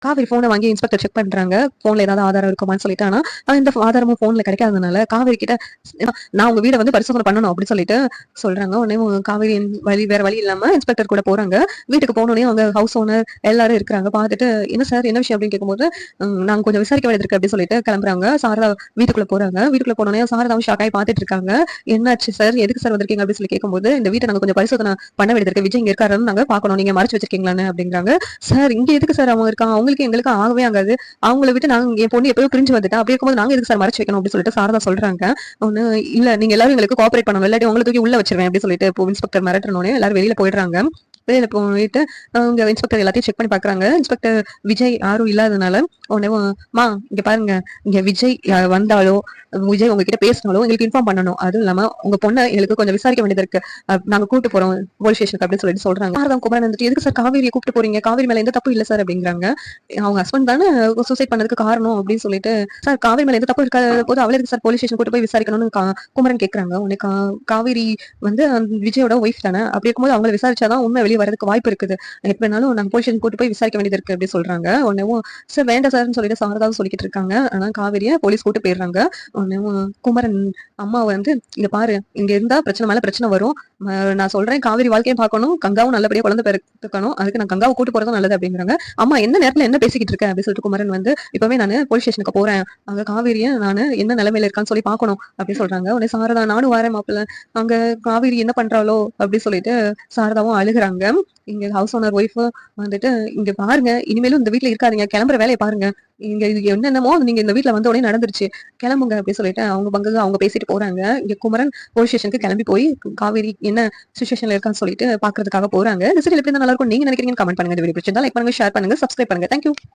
காவேரி ஃபோன வாங்கி inspector check பண்றாங்க. ஃபோன்ல ஏதாவது ஆதாரம் இருக்குமான்னு சொல்லிட்டு. ஆனா, எந்த ஆதாரமும் ஃபோன்ல கிடைக்காததுனால, காவேரி கிட்ட நான் உங்க வீட வந்து பரிசோதனை பண்ணணும் அப்படின்னு சொல்லிட்டு சொல்றாங்க. உடனே காவேரி வேற வழி இல்லாம இன்ஸ்பெக்டர் கூட போறாங்க. வீட்டுக்கு போனோனே அவங்க ஹவுஸ் ஓனர் எல்லாரும் இருக்கிறாங்க. பார்த்துட்டு, "என்ன சார் என்ன விஷயம்?" அப்படின்னு கேட்கும்போது, நாங்க கொஞ்சம் விசாரிக்க வேண்டியது இருக்கு அப்படின்னு சொல்லிட்டு கிளம்புறாங்க. சாரதா வீட்டுக்குள்ள போறாங்க. வீட்டுக்குள்ள போனோனே சாரதாவும் ஷாக் ஆகி பார்த்துட்டு இருக்காங்க. "என்னாச்சு சார்? எதுக்கு சார் வந்திருக்கீங்க?" அப்படின்னு சொல்லி கேட்கும்போது, "இந்த வீட்ட நாங்க கொஞ்சம் பரிசோதனை பண்ண வேண்டியது இருக்கு. விஜய் இங்க இருக்காருன்னு நாங்க பார்க்கணும். நீங்க மறைச்சு வச்சிருக்கீங்களான்னு" அப்படிங்கிறாங்க. "சார் இங்க எதுக்கு சார் அவங்க இருக்காங்க? அவங்களுக்கு எங்களுக்கும் ஆகவே ஆகாது. அவங்கள விட்டு நாங்க என் பொண்ணு எப்பயோ பிரிஞ்சு வந்துட்டா. அப்படி இருக்கும்போது நாங்க எதுக்கு சார் மறைச்சு வைக்கணும்?" அப்படின்னு சொல்லிட்டு சாரதா சொல்றாங்க. ஒண்ணு இல்ல நீங்க எல்லாரும் எங்களுக்கு கோஆப்பரேட் பண்ணணும். இல்லாட்டி உங்கள தூக்கி உள்ள வச்சிருவேன் அப்படின்னு சொல்லிட்டு இன்ஸ்பெக்டர் மிரட்டுனோனே எல்லாரும் வெளியில போயிடுறாங்க. வெளியில போயிட்டு அவங்க இன்ஸ்பெக்டர் எல்லாத்தையும் செக் பண்ணி பாக்குறாங்க. இன்ஸ்பெக்டர் விஜய் யாரும் இல்லாதனால உடனே மா இங்க பாருங்க, இங்க விஜய் வந்தாலோ விஜய் உங்ககிட்ட பேசினாலோ எங்களுக்கு இன்ஃபார்ம் பண்ணணும். அதுவும் இல்லாம உங்க பொண்ணை எங்களுக்கு கொஞ்சம் விசாரிக்க வேண்டியது இருக்கு. நாங்க கூட்டு போறோம் போலீஸ் ஸ்டேஷனுக்கு அப்படின்னு சொல்லிட்டு சொல்றாங்க. சாரதா குமரன் வந்துட்டு எதுக்கு சார் காவேரியை கூப்பிட்டு போறீங்க? காவேரி மேல எந்த தப்பு இல்ல சார் அப்படிங்கிறாங்க. அவங்க ஹஸ்பண்ட் தானே சூசைட் பண்ணதுக்கு காரணம் அப்படின்னு சொல்லிட்டு சார் காவேரி மேல எந்த தப்பு இருக்காத போது அவளே சார் போலீஸ் ஸ்டேஷன் கூட்டு போய் விசாரிக்கணும்னு குமரன் கேக்குறாங்க. உனக்கு காவேரி வந்து விஜயோட ஒய்ஃப் தானே, அப்படி இருக்கும்போது அவங்களை விசாரிச்சாதான் உண்மை வெளியே வரதுக்கு வாய்ப்பு இருக்குது. எப்ப வேணாலும் நாங்க போலீஸ் ஸ்டேஷன் கூட்டு போய் விசாரிக்க வேண்டியது இருக்கு அப்படின்னு சொல்றாங்க. உடனே சார் வேண்டாம் சார்னு சொல்லிட்டு சாரதாவும் சொல்லிக்கிட்டு இருக்காங்க. ஆனா காவேரியை போலீஸ் கூட்டு போயிடுறாங்க. உடனே குமரன் அம்மா வந்து இங்க பாரு, இங்க இருந்தா பிரச்சனை மேல பிரச்சனை வரும். நான் சொல்றேன் காவேரி வாழ்க்கையை பார்க்கணும், கங்காவும் நல்லபடியா குழந்தை பெற்றுக்கணும், அதுக்கு நான் கங்காவை கூட்டு போறதும் நல்லது அப்படிங்கிறாங்க. அம்மா என்ன நேரத்துல என்ன பேசிக்கிட்டு இருக்க அப்படின்னு சொல்லிட்டு குமரன் வந்து இப்பவே நான் போலீஸ் ஸ்டேஷனுக்கு போறேன், அங்க காவேரிய நானு என்ன நிலைமையில இருக்கான்னு சொல்லி பாக்கணும் அப்படின்னு சொல்றாங்க. உடனே சாரதா நானும் வரேன் மாப்பிள்ள, அங்க காவேரி என்ன பண்றாளோ அப்படி சொல்லிட்டு சாரதாவும் அழுகுறாங்க. இங்க ஹவுஸ் ஓனர் ஒய்ஃப் வந்துட்டு இங்க பாருங்க, இனிமேலும் இந்த வீட்டுல இருக்காதீங்க, கிளம்புற வேலையை பாருங்க, இங்க இது என்னென்னமோ நீங்க இந்த வீட்டுல வந்த உடனே நடந்துருச்சு, கிளம்புங்க அப்படின்னு சொல்லிட்டு அவங்க பங்கு அவங்க பேசிட்டு போறாங்க. இங்க குமரன் போலீஸ் ஸ்டேஷனுக்கு கிளம்பி போய் காவேரி என்ன சுச்சுவேஷன்ல இருக்கான்னு சொல்லிட்டு பாக்குறதுக்காக போறாங்க. இந்த சீரியல் எப்படி இருந்தா நல்லா இருக்கும் நீங்க நினைக்கிறீங்கன்னு கமெண்ட் பண்ணுங்க. இந்த வீடியோ பிடிச்சிருந்தா லைக் பண்ணுங்க, ஷேர் பண்ணுங்க, சப்ஸ்கிரைப் பண்ணுங்க. தேங்க்யூ.